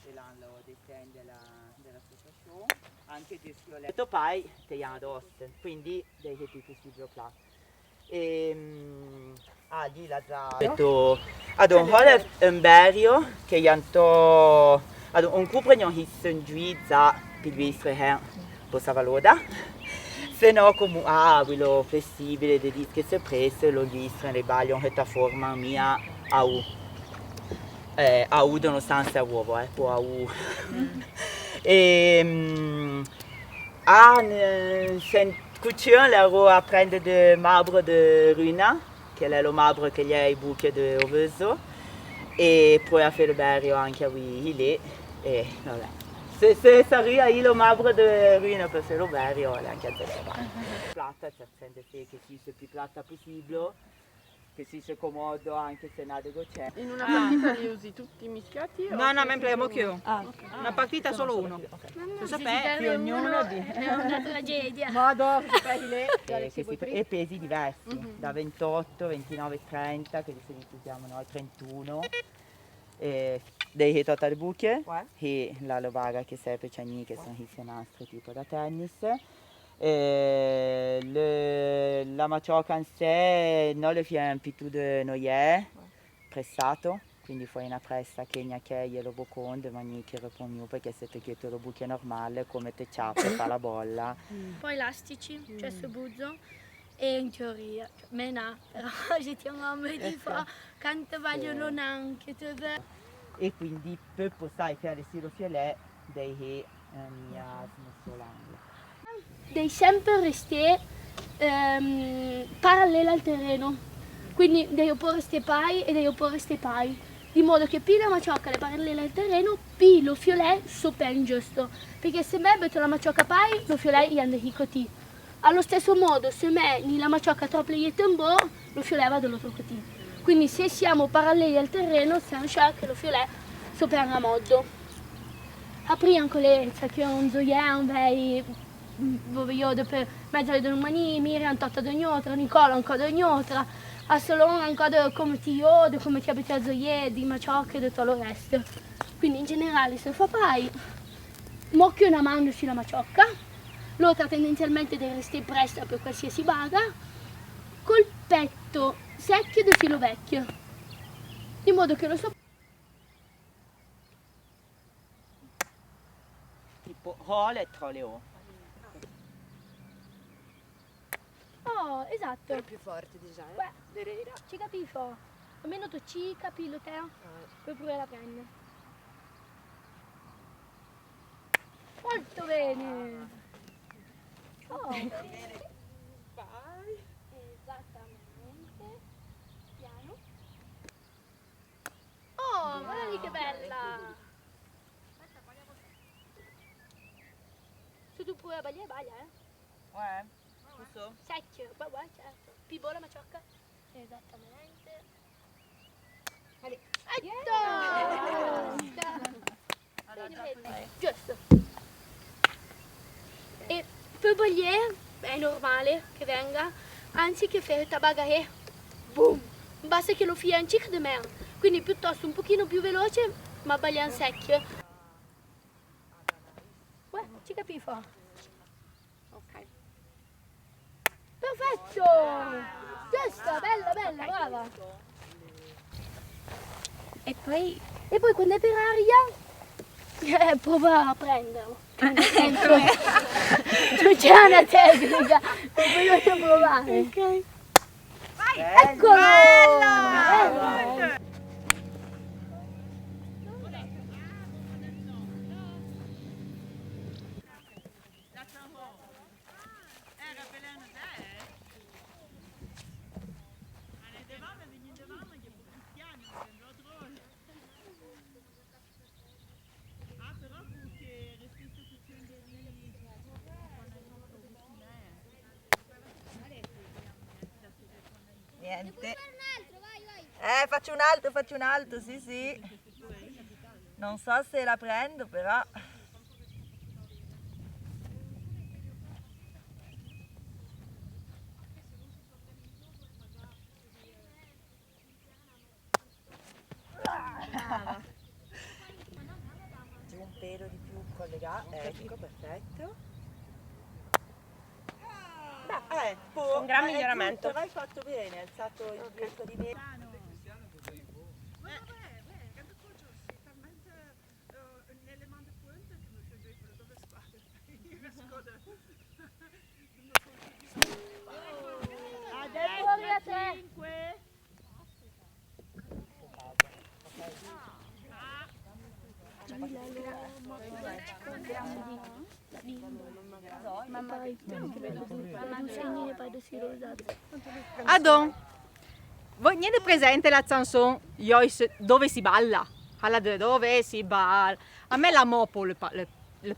e l'hanno design dell'associazione, anche di Fioletto Pai che hanno addosso, quindi dei che tipo si gioca. Lì la detto ad un hole un berio che hanno ad un couple non hissen giuizza per vistre her possa valoda. Se no come quello flessibile dei dischi se prese lo vistre le baglion che ta forma mia a U nonostante a uovo, può a U. Couture l'ero a prendere del marbre de Runa, che è lo marbre che gli ha i buchi di Oveso, e poi a fare il berio anche a lì, e vabbè. Se saria io lo marbre di Runa per fare il berio, anche a te. Plata, cercando che sia più plata possibile. Che si sia comodo anche se nada c'è. In una partita li usi tutti mischiati? No, no, sempre abbiamo chiuso. Una partita solo uno. Se si perde uno è una tragedia. E pesi diversi, da 28, 29, 30, che li usiamo noi, 31. Dei totali buche, e la lovaga che serve c'è che sono i nastri tipo da tennis. La macioca in sé non le fiam più di noie pressato, quindi fai una pressa che glielo boconde ma che reponiamo perché se ti chiedo lo buche normale come te ciappe fa la bolla. Poi elastici, cioè su buzzo e in teoria, mena, però se ti amo di fa, quanto vogliono anche e quindi per poter fare il siro fiolet dei che mia smussolando. Devi sempre restare parallelo al terreno, quindi devi opporre ste pai e devi opporre ste pai, di modo che più la macioca è parallela al terreno, più lo fiolet sopra in giusto, perché se me metto la macioca pai, lo fiolet gli anda così. Allo stesso modo, se me la macioca troppo gli tembo, lo fiolet va dall'altro così. Quindi se siamo paralleli al terreno, siamo sciacchi che lo fiolet sopra a modo. Aprì anche le, che un zoian, io dopo mezzo di domani, Miriam tutta d'ogni altra, Nicola ancora d'ogni altra, a Solon ancora come ti io, come ti abiti a zoie, di maciocche e tutto il resto. Quindi in generale se fa pai, mocchio una mano sulla maciocca, l'altra tendenzialmente deve restare presta per qualsiasi baga, col petto secchio del filo vecchio, di modo che lo so. Tipo hole e troleo. Oh, esatto. È più forte, diciamo. Ci capisco. Almeno tu ci capi lo te, poi pure la prende. Molto bene. Oh. Vai. Esattamente. Piano. Oh, guarda lì che bella. Se tu puoi baglia, Giusto? Secchio, certo. Più buona maciocca. Esattamente. Giusto. E per Bollier è normale che venga, anziché fare tabagare, boom, basta che lo fia un cic di me, quindi piuttosto un pochino più veloce, ma baglia un secchio. Uè, ci capisco. Ok. Perfetto! Giusto, bella, bella, brava. E poi quando è per aria, prova a prenderlo. Non c'è una tecnica, poi voglio provare. Ok. Vai! Eccolo! Bella! Niente. Faccio un altro, sì, sì. Non so se la prendo, però. collegare, ecco, perfetto. Un gran miglioramento. Hai fatto bene, hai alzato il dietro di me. Adesso 5. Adon, voi niente presente la chanson dove si balla? Alla dove si balla? A me la mopo le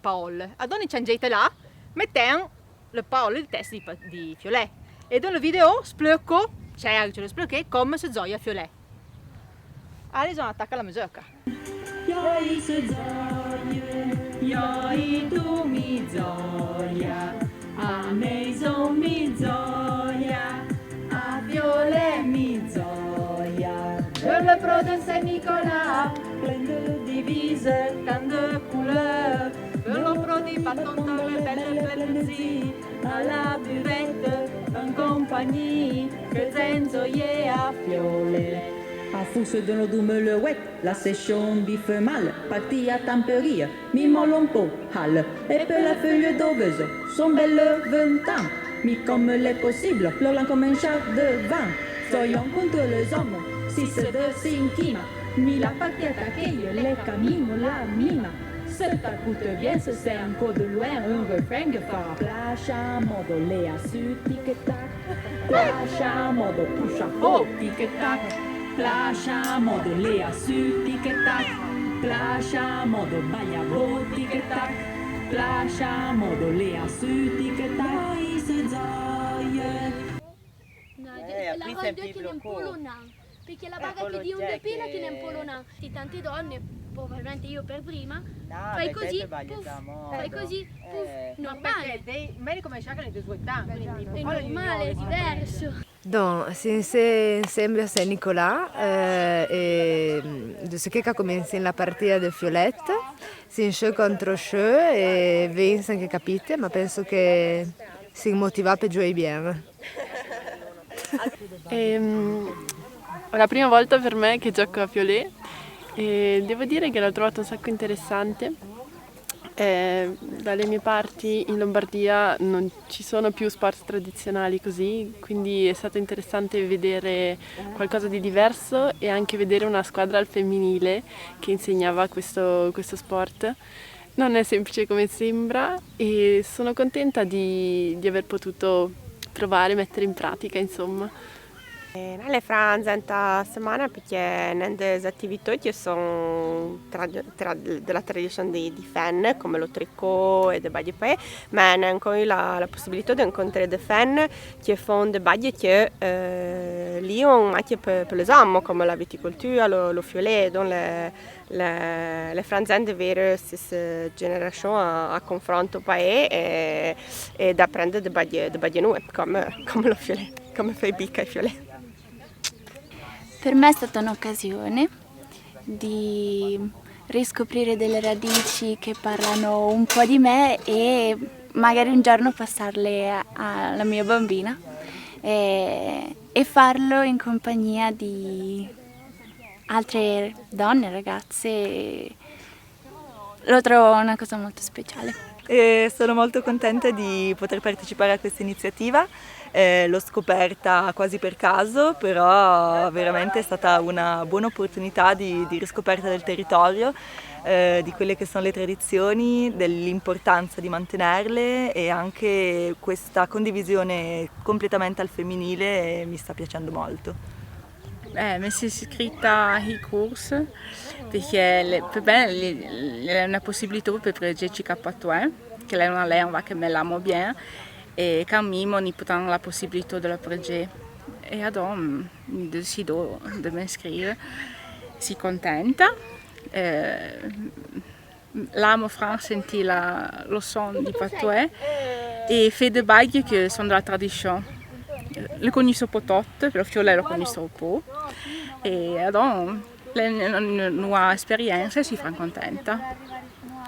parole. Adon changete là, mettendo le parole, il testo di Fiolet. E nel video splocco, c'è lo splocco come se gioia Fiolet. Allora attacca la musica. Joi se gioie, joi tu mi gioia, a Maison mi gioia, a Violet mi gioia. Je le prode Saint-Nicolas, plein de devises, tant de couleurs. Je le prode bâton dans le belle plaisir, à la buvette, en compagnie, que t'enjoyer à Violet. A force de nos doumelouettes, la session biffe mal, partie à tempérie, mi molle un peu, hal, et peu la feuille d'oveuse, son belle 20 ans, mi comme l'est possible, l'orlant comme un char de vin, soyons contre les hommes, si c'est de cinquima, mi la partie attaquée, les camino la mima, se t'écoute bien, ce c'est encore de loin un refrain que fera plash à modo Léa su tic-tac, plash à modo touche à haut tic-tac. Placia modo Lea su tic-tac, placia modo Bayabo tic-tac, placia modo Lea su tic-tac, se gioie. La roba tiene un polonà, perché la baga che di un depila tiene un polonà. Di tante donne, probabilmente io per prima, fai così, puff, fai così, puff, normale. Meglio come sciacquano i tuoi suetani. È normale, è diverso. Donc, c'est ensemble à Saint-Nicolas et de ce qu'a commencé la partie de Violette. C'est un jeu contre jeu et Vince che capite, ma penso che si motiva per giocare bene. È la prima volta per me che gioco a Violet e devo dire che l'ho trovato un sacco interessante. Dalle mie parti in Lombardia non ci sono più sport tradizionali così, quindi è stato interessante vedere qualcosa di diverso e anche vedere una squadra al femminile che insegnava questo sport. Non è semplice come sembra e sono contenta di aver potuto provare e mettere in pratica, insomma. Nelle franze questa settimana perché nelle attività che sono della tradizione di fan come lo tricot e le baglie paese, ma c'è anche la possibilità di incontrare dei fan che fanno delle baglie che lì hanno anche per l'esame come la viticoltura, lo fiolet, le franze di avere stessa generazione a confronto paese e da prendere delle baglie nuove come lo fiolet, come fai bicca e fiolet. Per me è stata un'occasione di riscoprire delle radici che parlano un po' di me e magari un giorno passarle alla mia bambina e farlo in compagnia di altre donne, ragazze. Lo trovo una cosa molto speciale. E sono molto contenta di poter partecipare a questa iniziativa. L'ho scoperta quasi per caso, però veramente è stata una buona opportunità di riscoperta del territorio, di quelle che sono le tradizioni, dell'importanza di mantenerle e anche questa condivisione completamente al femminile mi sta piacendo molto. Mi sono iscritta ai corsi perché per me è una possibilità per prendere CK2, che è una lingua che me l'amo bene e quand même on potranno la possibilità di prendere. E adesso mi decido di iscrivere. Sono contenta. L'amo Fran sentì lo suono di Patois e fa dei bagli che sono della tradizione. Le conosco un po' tutte, però Fiolet lo conosco un po'. E adesso è una nuova esperienza e si fa contenta.